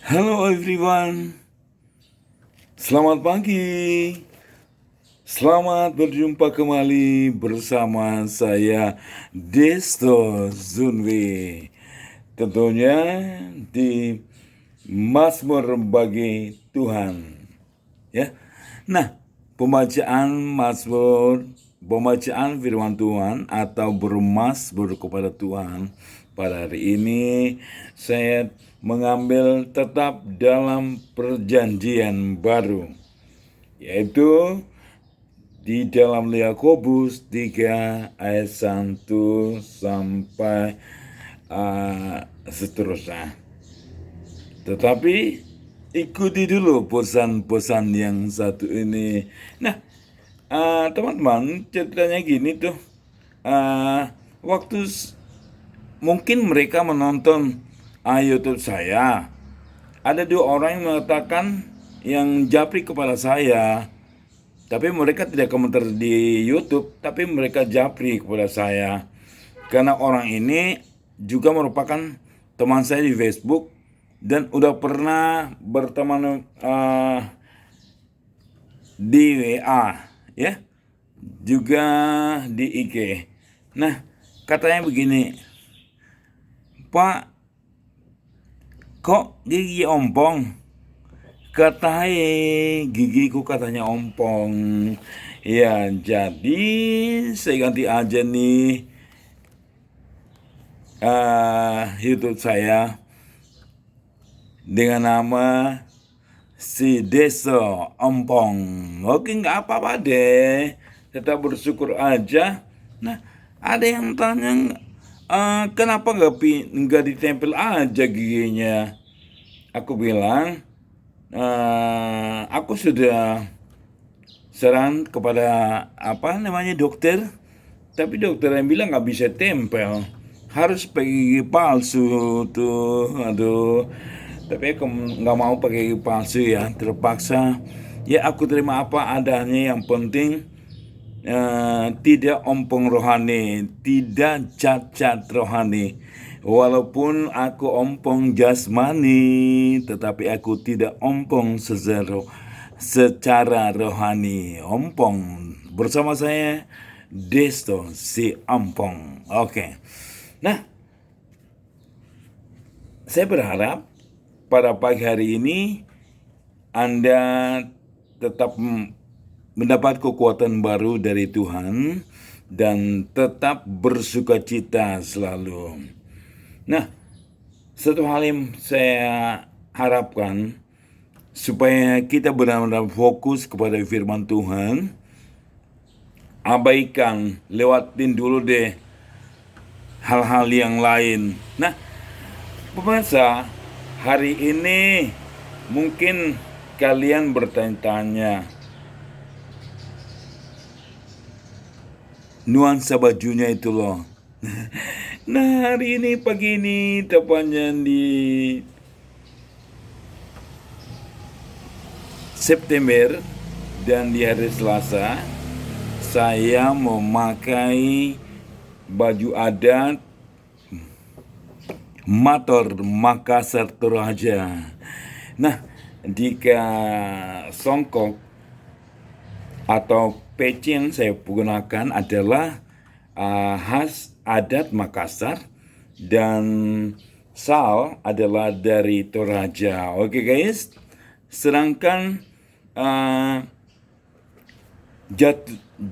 Halo everyone, selamat pagi. Selamat berjumpa kembali bersama saya Desto Zunwi. Tentunya di Mazmur bagi Tuhan. Ya. Nah, pembacaan firman Tuhan atau bermazmur kepada Tuhan pada hari ini saya mengambil tetap dalam perjanjian baru, yaitu di dalam Yakobus 3 ayat 1 sampai seterusnya. Tetapi ikuti dulu pesan-pesan yang satu ini. Nah, teman-teman, ceritanya gini tuh. Waktu mungkin mereka menonton YouTube saya, ada dua orang yang mengatakan yang japri kepada saya. Tapi mereka tidak komentar di YouTube, tapi mereka japri kepada saya. Karena orang ini juga merupakan teman saya di Facebook dan udah pernah berteman di WA, ya, juga di IG. Nah, katanya begini, Pak, kok gigi ompong? Gigiku katanya ompong. Ya, jadi saya ganti aja nih YouTube saya dengan nama si Deso Ompong. Oke, nggak apa-apa deh. Tetap bersyukur aja. Nah, ada yang tanya, kenapa nggak ditempel aja giginya? Aku bilang, aku sudah saran kepada dokter, tapi dokter yang bilang nggak bisa tempel, harus pakai gigi palsu tuh. Aduh, tapi aku nggak mau pakai gigi palsu ya, terpaksa. Ya aku terima apa adanya, yang penting tidak ompong rohani, tidak cacat rohani. Walaupun aku ompong jasmani, tetapi aku tidak ompong secara rohani. Ompong bersama saya Desto si ompong. Oke. Nah, saya berharap pada pagi hari ini Anda tetap mendapat kekuatan baru dari Tuhan dan tetap bersukacita selalu. Nah, satu hal yang saya harapkan supaya kita benar-benar fokus kepada firman Tuhan, abaikan, lewatin dulu deh hal-hal yang lain. Nah, pemirsa, hari ini mungkin kalian bertanya-tanya, nuansa bajunya itu loh. Nah, hari ini pagi ini tepatnya di September dan di hari Selasa saya memakai baju adat Mator Makassar Toraja. Nah, jika songkok atau peci yang saya gunakan adalah khas adat Makassar dan sal adalah dari Toraja. Oke guys, sedangkan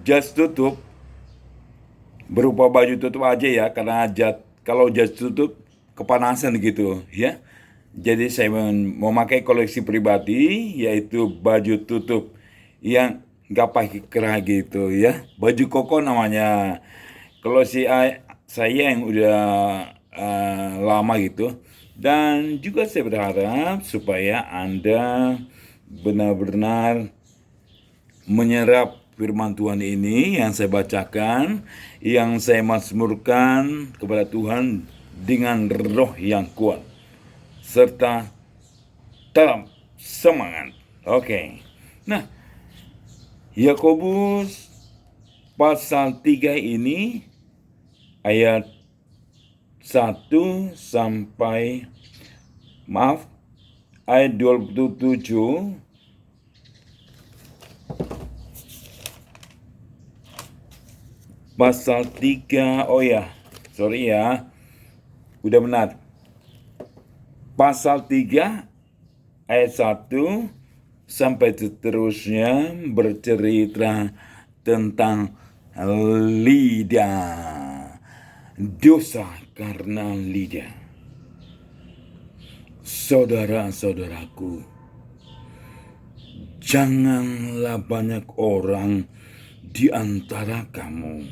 jas tutup berupa baju tutup aja ya, karena kalau jas tutup kepanasan gitu ya. Jadi saya memakai koleksi pribadi, yaitu baju tutup yang nggak pakai kerah gitu ya, baju koko namanya. Kalau saya yang udah lama gitu. Dan juga saya berharap supaya Anda benar-benar menyerap firman Tuhan ini yang saya bacakan, yang saya mazmurkan kepada Tuhan dengan roh yang kuat serta dalam semangat. Oke. Nah, Yakobus pasal 3 ini ayat 1 sampai ayat 27, pasal 3, sorry ya, udah benar. Pasal 3 ayat 1 sampai seterusnya bercerita tentang lidah. Dosa karena lidah. Saudara-saudaraku, janganlah banyak orang di antara kamu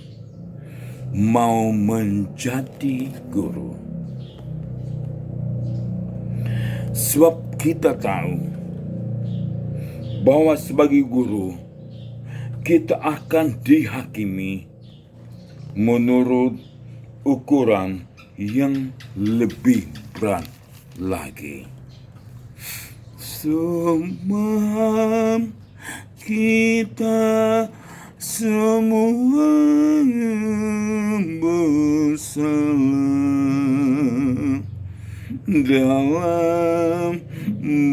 mau menjadi guru. Sebab kita tahu bahwa sebagai guru kita akan dihakimi menurut ukuran yang lebih berat lagi. Sebab kita semua bersalah dalam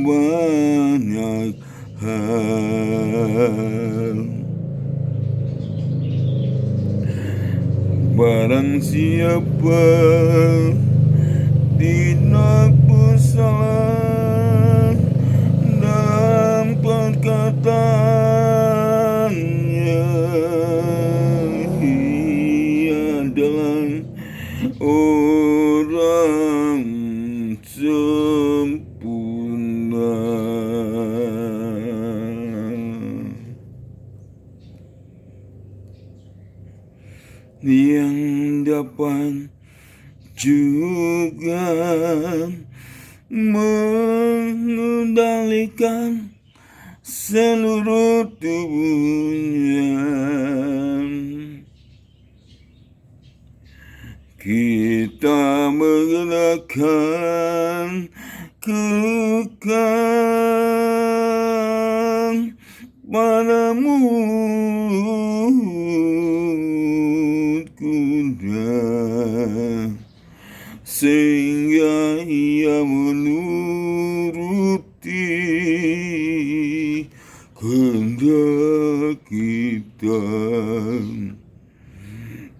banyak hal. Barang siapa tidak bersalah dalam perkataannya, ia adalah orang sempurna. Yang dapat juga mengendalikan seluruh tubuhnya. Kita menggunakan kekal pada mulut kuda, sehingga ia menuruti kehendak kita.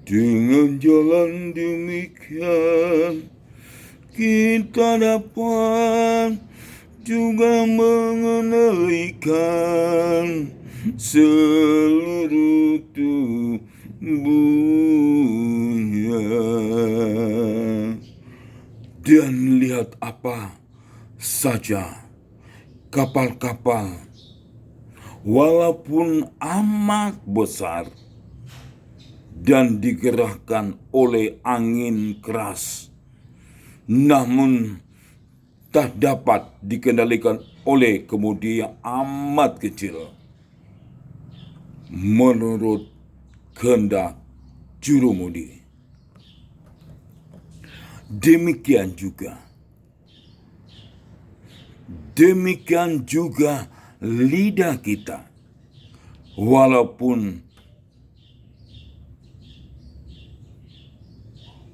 Dengan jalan demikian, kita dapat juga mengendalikan seluruh tubuhnya. Dan lihat apa saja kapal-kapal, walaupun amat besar dan digerakkan oleh angin keras, namun tak dapat dikendalikan oleh kemudi yang amat kecil menurut kehendak jurumudi. Demikian juga lidah kita, walaupun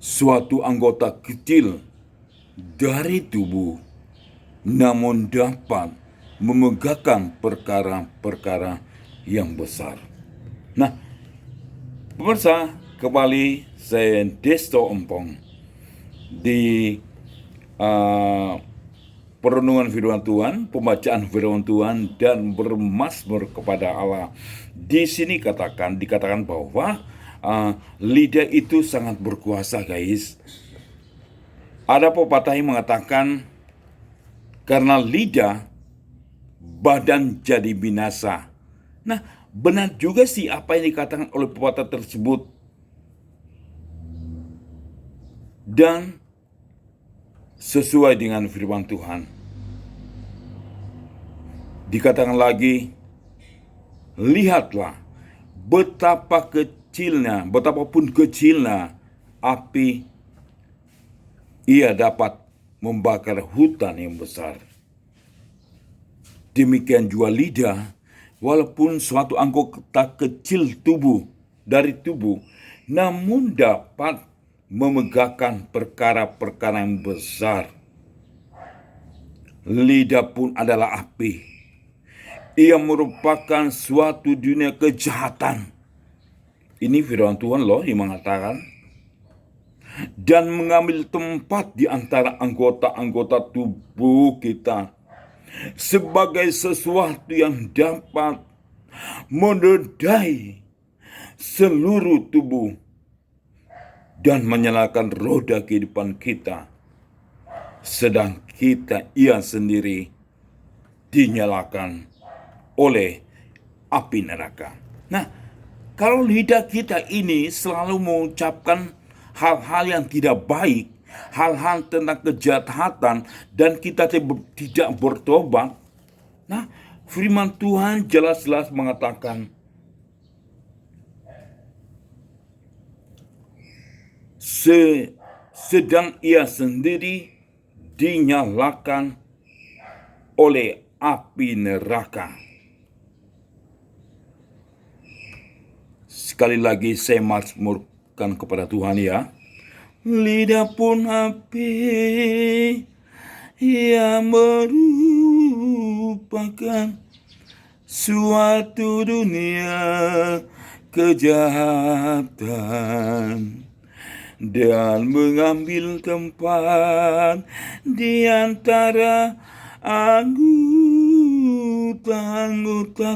suatu anggota kecil dari tubuh, namun dapat memegahkan perkara-perkara yang besar. Nah, pemirsa, kembali saya Desto Empong di perenungan firman Tuhan, pembacaan firman Tuhan, dan bermazmur kepada Allah. Di sini dikatakan bahwa lidah itu sangat berkuasa, guys. Ada pepatah yang mengatakan, karena lidah badan jadi binasa. Nah, benar juga sih apa yang dikatakan oleh pepatah tersebut. Dan sesuai dengan firman Tuhan, dikatakan lagi, lihatlah betapapun kecilnya api, ia dapat membakar hutan yang besar. Demikian juga lidah, walaupun suatu anggota kecil dari tubuh, namun dapat memegahkan perkara-perkara yang besar. Lidah pun adalah api. Ia merupakan suatu dunia kejahatan. Ini firman Tuhan loh yang mengatakan. Dan mengambil tempat di antara anggota-anggota tubuh kita sebagai sesuatu yang dapat menodai seluruh tubuh dan menyalakan roda kehidupan kita, sedang ia sendiri dinyalakan oleh api neraka. Nah, kalau lidah kita ini selalu mengucapkan hal-hal yang tidak baik, hal-hal tentang kejahatan, dan kita tidak bertobat, nah, firman Tuhan jelas-jelas mengatakan, sedang ia sendiri dinyalakan oleh api neraka. Sekali lagi saya mazmurkan kepada Tuhan ya. Lidah pun api yang merupakan suatu dunia kejahatan dan mengambil tempat di antara anggota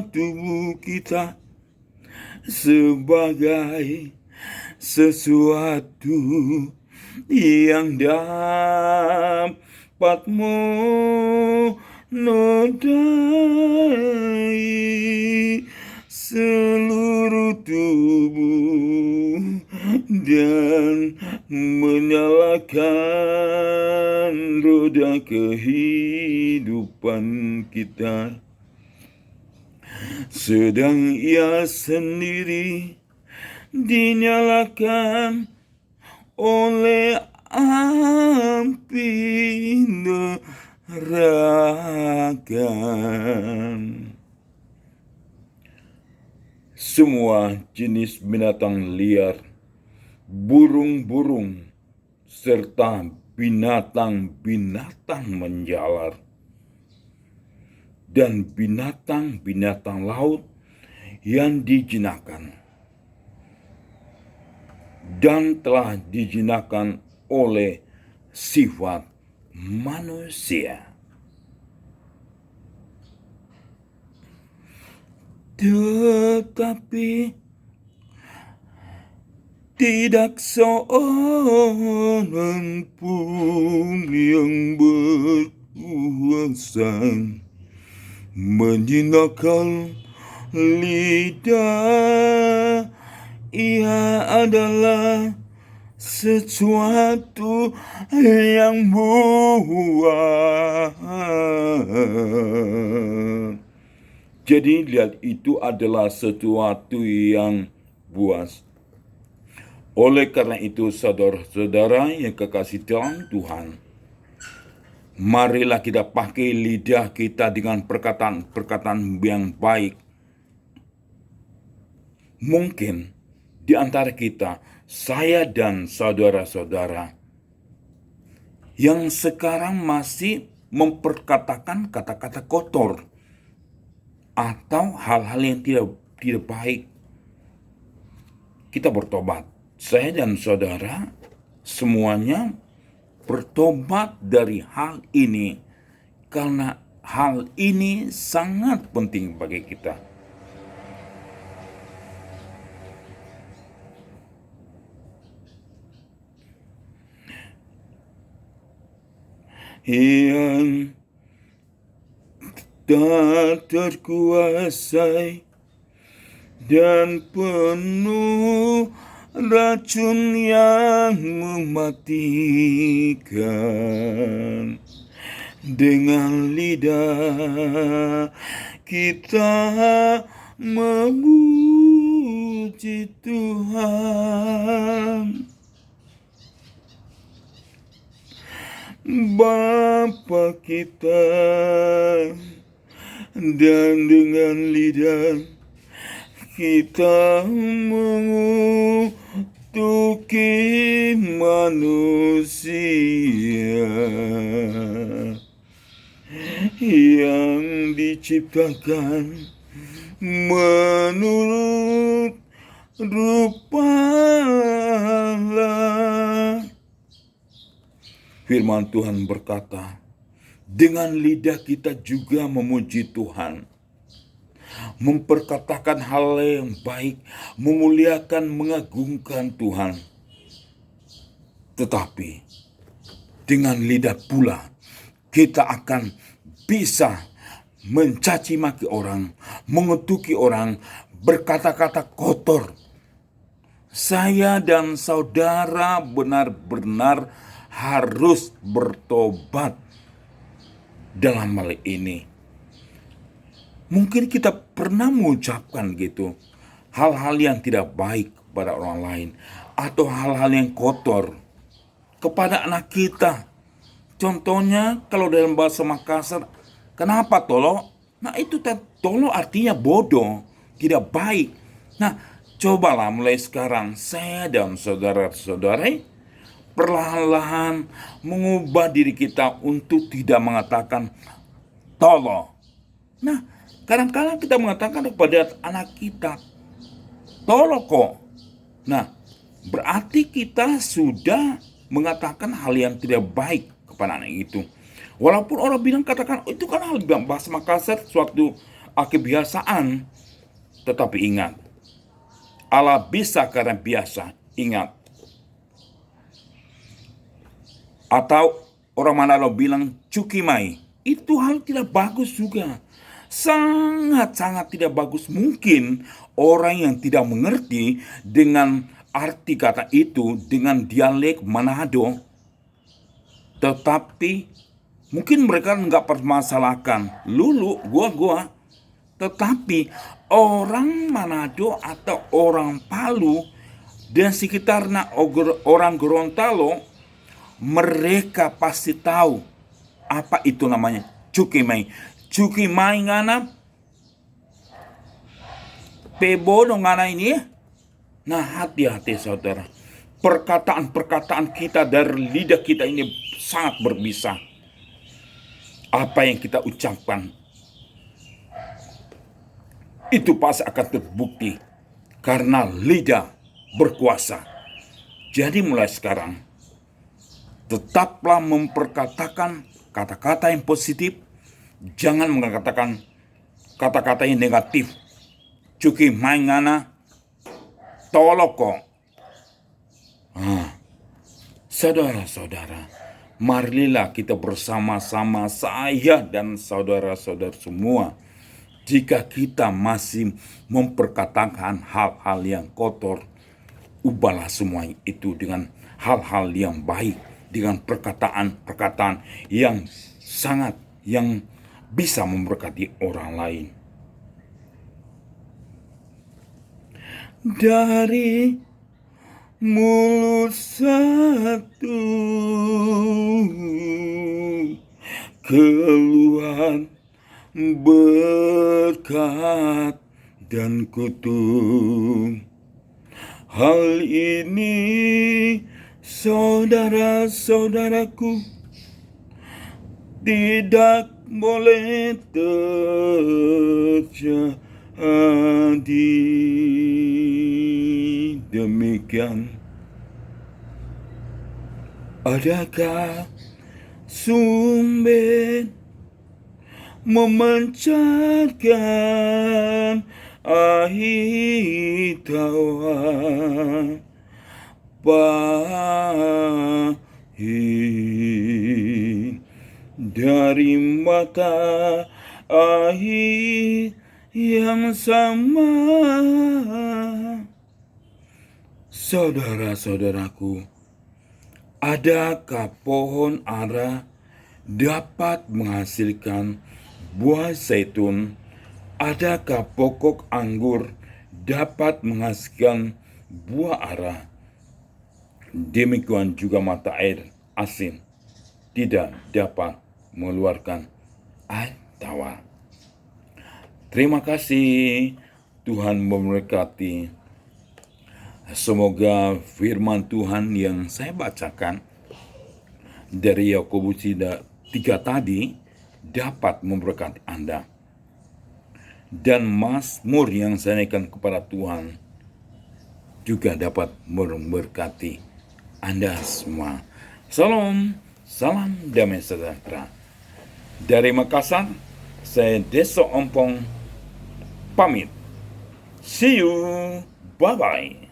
tubuh kita sebagai sesuatu yang dapat menodai seluruh tubuh dan menyalakan roda kehidupan kita, sedang ia sendiri dinyalakan oleh api neraka. Semua jenis binatang liar, burung-burung, serta binatang-binatang menjalar, dan binatang-binatang laut yang dijinakan dan telah dijinakan oleh sifat manusia. Tetapi tidak seorang pun yang berkuasa menjinakkan lidah. Ia adalah sesuatu yang buas. Jadi lihat, itu adalah sesuatu yang buas. Oleh karena itu, saudara-saudara yang kekasih dalam Tuhan, marilah kita pakai lidah kita dengan perkataan-perkataan yang baik. Mungkin di antara kita, saya dan saudara-saudara yang sekarang masih memperkatakan kata-kata kotor atau hal-hal yang tidak baik. Kita bertobat. Saya dan saudara semuanya bertobat dari hal ini, karena hal ini sangat penting bagi kita. Yang tak terkuasai dan penuh racun yang mematikan. Dengan lidah kita memuji Tuhan, Bapa kita, dan dengan lidah kita mengutuki manusia. yang diciptakan menurut rupa Allah. Firman Tuhan berkata, dengan lidah kita juga memuji Tuhan, memperkatakan hal yang baik, memuliakan, mengagungkan Tuhan. Tetapi dengan lidah pula kita akan bisa mencaci maki orang, mengetuki orang, berkata-kata kotor. Saya dan saudara benar-benar harus bertobat dalam hal ini. Mungkin kita pernah mengucapkan gitu, hal-hal yang tidak baik pada orang lain, atau hal-hal yang kotor kepada anak kita. Contohnya kalau dalam bahasa Makassar, kenapa tolo? Nah itu tolo artinya bodoh, tidak baik. Nah cobalah mulai sekarang saya dan saudara-saudara perlahan-lahan mengubah diri kita untuk tidak mengatakan tolo. Nah kadang-kadang kita mengatakan kepada anak kita tolo kok. Nah berarti kita sudah mengatakan hal yang tidak baik kepada anak itu. Walaupun orang bilang katakan itu kan hal bahasa Makassar suatu kebiasaan. Tetapi ingat, Allah bisa karena biasa. Ingat. Atau orang Manado bilang cukimai. Itu hal tidak bagus juga. Sangat-sangat tidak bagus. Mungkin orang yang tidak mengerti dengan arti kata itu dengan dialek Manado, tetapi mungkin mereka nggak permasalahkan lulu gua. Tetapi orang Manado atau orang Palu dan sekitarnya orang Gorontalo, mereka pasti tahu apa itu namanya cukimai. Cukimai ngana pebodo ngana ini ya. Nah hati-hati saudara. Perkataan-perkataan kita dari lidah kita ini sangat berbisa. Apa yang kita ucapkan itu pasti akan terbukti karena lidah berkuasa. Jadi mulai sekarang tetaplah memperkatakan kata-kata yang positif, jangan mengatakan kata-kata yang negatif. Cuki maingana toloko. Saudara-saudara, marilah kita bersama-sama, saya dan saudara-saudara semua. Jika kita masih memperkatakan hal-hal yang kotor, ubahlah semua itu dengan hal-hal yang baik, dengan perkataan-perkataan yang bisa memberkati orang lain. Dari mulut satu keluar berkat dan kutuk. Hal ini saudara-saudaraku tidak boleh terjadi. Demikian. Adakah sumber memancarkan air tawar pahit dari mata air yang sama? Saudara-saudaraku, adakah pohon ara dapat menghasilkan buah zaitun? Adakah pokok anggur dapat menghasilkan buah ara? Demikian juga mata air asin tidak dapat mengeluarkan air tawar. Terima kasih, Tuhan memberkati. Semoga firman Tuhan yang saya bacakan dari Yakobus 3 tadi dapat memberkati Anda. Dan mazmur yang saya naikkan kepada Tuhan juga dapat memberkati Anda semua. Salam damai sejahtera. Dari Makassar, saya Deso Ompong pamit. See you. Bye-bye.